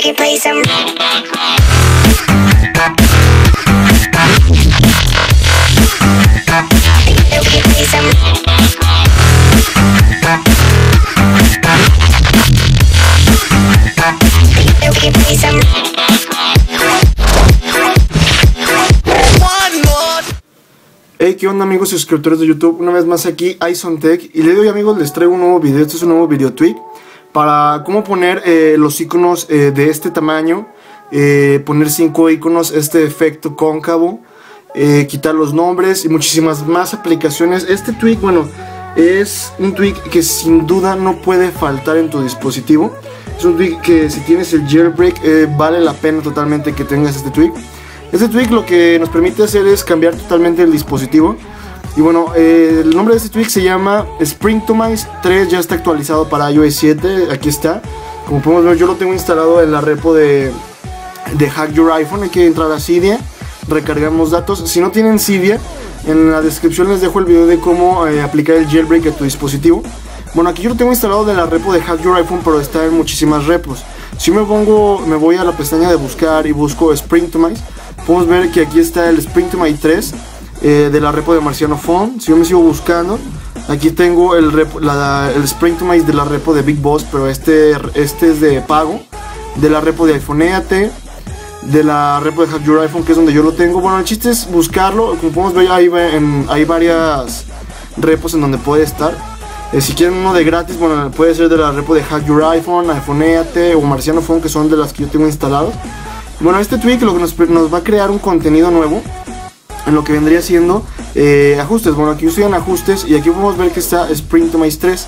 can play some. Hey, ¿qué onda amigos y suscriptores de YouTube? Una vez más aquí, ISonTech. Y le doy amigos, les traigo un nuevo video. Este es un nuevo video tweak para cómo poner los iconos de este tamaño, poner 5 iconos, este efecto cóncavo, quitar los nombres y muchísimas más aplicaciones. Este tweak, bueno, es un tweak que sin duda no puede faltar en tu dispositivo. Es un tweak que si tienes el jailbreak vale la pena totalmente que tengas este tweak. Este tweak lo que nos permite hacer es cambiar totalmente el dispositivo. Y bueno, el nombre de este tweak se llama Springtomize 3, ya está actualizado para iOS 7, aquí está. Como podemos ver, yo lo tengo instalado en la repo de Hack Your iPhone. Hay que entrar a Cydia, recargamos datos. Si no tienen Cydia, en la descripción les dejo el video de cómo aplicar el jailbreak a tu dispositivo. Bueno, aquí yo lo tengo instalado de la repo de Hack Your iPhone, pero está en muchísimas repos. Si me voy a la pestaña de buscar y busco Springtomize, podemos ver que aquí está el Springtomize 3 de la repo de Marciano Phone. Si yo me sigo buscando, aquí tengo el Springtomize de la repo de Big Boss, pero este es de pago, de la repo de iPhoneate, de la repo de Hack Your iPhone, que es donde yo lo tengo. Bueno, el chiste es buscarlo. Como podemos ver, hay varias repos en donde puede estar. Si quieren uno de gratis, bueno, puede ser de la repo de Hack Your iPhone, iPhoneate o Marciano Phone, que son de las que yo tengo instaladas. Bueno, este tweak lo que nos va a crear un contenido nuevo en lo que vendría siendo ajustes. Bueno, aquí yo estoy en ajustes y aquí podemos ver que está Springtomize 3.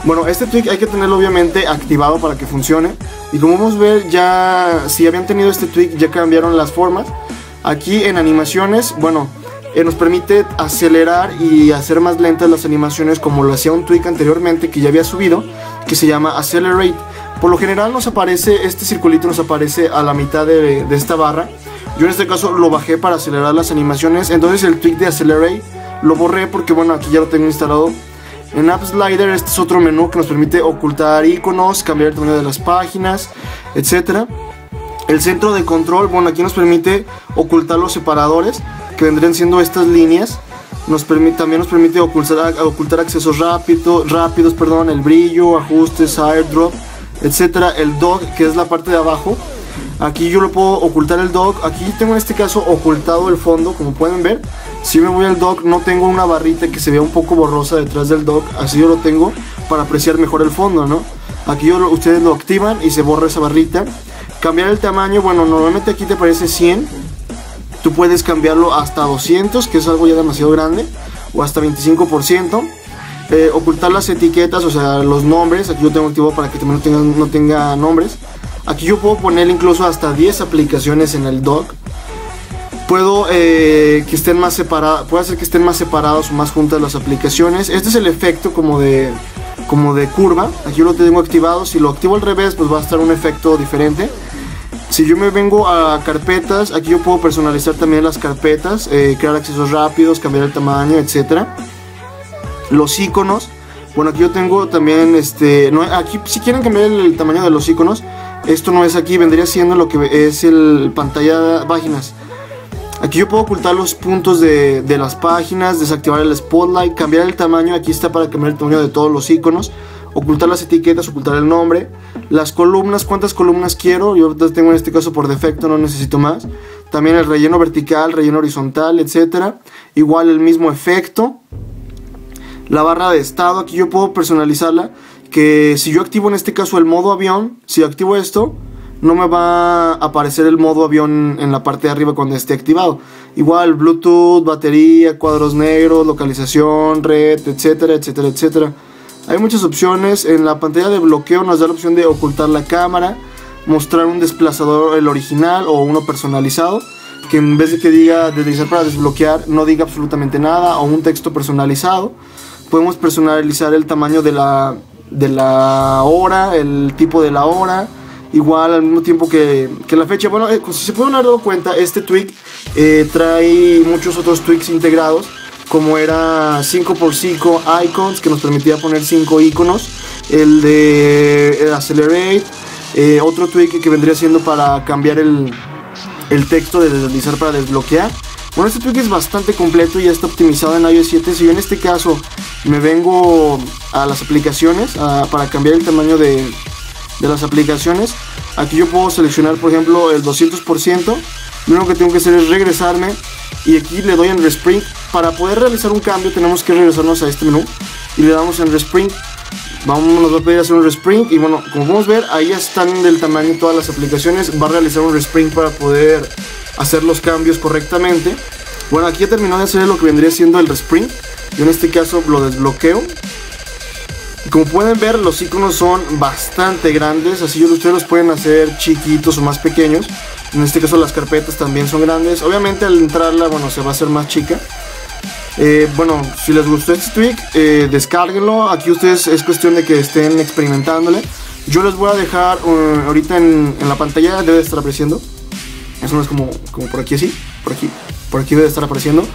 Bueno, este tweak hay que tenerlo obviamente activado para que funcione. Y como podemos ver, ya si habían tenido este tweak, ya cambiaron las formas. Aquí en animaciones, bueno, nos permite acelerar y hacer más lentas las animaciones, como lo hacía un tweak anteriormente que ya había subido, que se llama Accelerate. Por lo general nos aparece, este circulito nos aparece a la mitad de esta barra. Yo en este caso lo bajé para acelerar las animaciones. Entonces el tweak de Accelerate lo borré porque bueno, aquí ya lo tengo instalado. En App Slider, este es otro menú que nos permite ocultar iconos, cambiar el tamaño de las páginas, etc. El centro de control, bueno, aquí nos permite ocultar los separadores, que vendrían siendo estas líneas. También nos permite ocultar accesos rápidos, el brillo, ajustes, airdrop, etcétera. El dock, que es la parte de abajo, aquí yo lo puedo ocultar el dock. Aquí tengo en este caso ocultado el fondo, como pueden ver. Si me voy al dock, no tengo una barrita que se vea un poco borrosa detrás del dock. Así yo lo tengo para apreciar mejor el fondo, ¿no? Aquí ustedes lo activan y se borra esa barrita. Cambiar el tamaño, bueno, normalmente aquí te aparece 100. Tú puedes cambiarlo hasta 200, que es algo ya demasiado grande, o hasta 25%. Ocultar las etiquetas, o sea, los nombres. Aquí yo tengo activo para que también no tenga nombres. Aquí yo puedo poner incluso hasta 10 aplicaciones en el dock. Puedo que estén más separadas, puedo hacer que estén más separadas o más juntas las aplicaciones. Este es el efecto como de curva. Aquí yo lo tengo activado. Si lo activo al revés, pues va a estar un efecto diferente. Si yo me vengo a carpetas, aquí yo puedo personalizar también las carpetas, crear accesos rápidos, cambiar el tamaño, etcétera. Los iconos, bueno, aquí yo tengo también aquí si quieren cambiar el tamaño de los iconos, esto no es aquí, vendría siendo lo que es el pantalla de páginas. Aquí yo puedo ocultar los puntos de las páginas, desactivar el spotlight, cambiar el tamaño. Aquí está para cambiar el tamaño de todos los iconos. Ocultar las etiquetas, ocultar el nombre. Las columnas, cuántas columnas quiero. Yo tengo en este caso por defecto, no necesito más. También el relleno vertical, relleno horizontal, etcétera. Igual el mismo efecto. La barra de estado, aquí yo puedo personalizarla. Que si yo activo en este caso el modo avión, si activo esto, no me va a aparecer el modo avión en la parte de arriba cuando esté activado. Igual Bluetooth, batería, cuadros negros, localización, red, etcétera, etcétera, etcétera. Hay muchas opciones. En la pantalla de bloqueo nos da la opción de ocultar la cámara, mostrar un desplazador, el original o uno personalizado, que en vez de que diga deslizar para desbloquear, no diga absolutamente nada, o un texto personalizado. Podemos personalizar el tamaño de la hora, el tipo de la hora, igual al mismo tiempo que la fecha. Bueno, si se pueden haber dado cuenta, este tweak trae muchos otros tweaks integrados, como era 5x5 icons, que nos permitía poner 5 iconos, el de Accelerate, Otro tweak que vendría siendo para cambiar el texto de deslizar para desbloquear. Bueno, este tweak es bastante completo y ya está optimizado en iOS 7. Si yo en este caso me vengo a las aplicaciones para cambiar el tamaño de las aplicaciones, aquí yo puedo seleccionar por ejemplo el 200%. Lo único que tengo que hacer es regresarme y aquí le doy en Resprint. Para poder realizar un cambio tenemos que regresarnos a este menú y le damos en Resprint. Nos va a pedir hacer un Resprint y bueno, como podemos ver, ahí ya están del tamaño todas las aplicaciones. Va a realizar un Resprint para poder hacer los cambios correctamente. Bueno, aquí ya terminó de hacer lo que vendría siendo el Resprint. Yo en este caso lo desbloqueo. Como pueden ver, los iconos son bastante grandes, así ustedes los pueden hacer chiquitos o más pequeños. En este caso las carpetas también son grandes. Obviamente al entrarla, bueno, se va a hacer más chica. Bueno, si les gustó este tweak, descárguenlo. Aquí ustedes es cuestión de que estén experimentándole. Yo les voy a dejar ahorita en la pantalla, debe de estar apareciendo. Eso no es como por aquí así, por aquí debe de estar apareciendo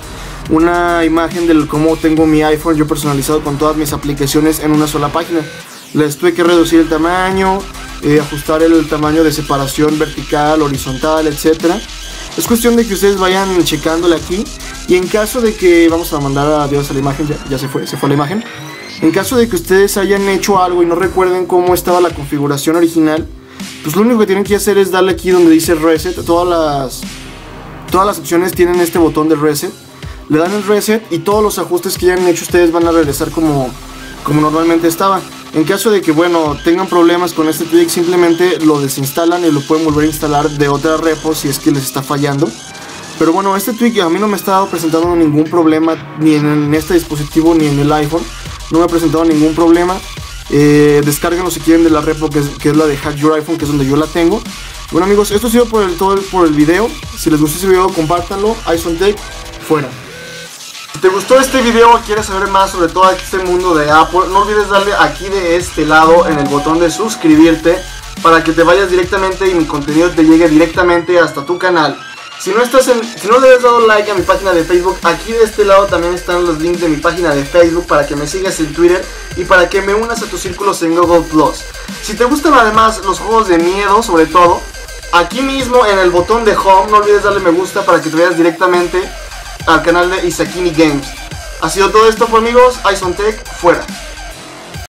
una imagen de cómo tengo mi iPhone yo personalizado con todas mis aplicaciones en una sola página. Les tuve que reducir el tamaño, ajustar el tamaño de separación vertical, horizontal, etcétera. Es cuestión de que ustedes vayan checándole aquí. Y en caso de que, vamos a mandar adiós a la imagen, ya se fue la imagen. En caso de que ustedes hayan hecho algo y no recuerden cómo estaba la configuración original, pues lo único que tienen que hacer es darle aquí donde dice Reset. Todas las opciones tienen este botón de Reset. Le dan el Reset y todos los ajustes que hayan hecho ustedes van a regresar como normalmente estaba. En caso de que, bueno, tengan problemas con este tweak, simplemente lo desinstalan y lo pueden volver a instalar de otra repo si es que les está fallando. Pero bueno, este tweak a mí no me ha estado presentando ningún problema ni en este dispositivo ni en el iPhone. No me ha presentado ningún problema. Descárguenlo si quieren de la repo que es la de Hack Your iPhone, que es donde yo la tengo. Bueno amigos, esto ha sido por el video. Si les gustó este video, compártanlo. iSoundTech, fuera. Si te gustó este video o quieres saber más sobre todo este mundo de Apple, no olvides darle aquí de este lado en el botón de suscribirte para que te vayas directamente y mi contenido te llegue directamente hasta tu canal. Si no le has dado like a mi página de Facebook, aquí de este lado también están los links de mi página de Facebook para que me sigas en Twitter y para que me unas a tus círculos en Google+. Si te gustan además los juegos de miedo, sobre todo, aquí mismo en el botón de Home no olvides darle me gusta para que te vayas directamente al canal de Isakini Games. Ha sido todo esto, amigos. iSoundTech, fuera.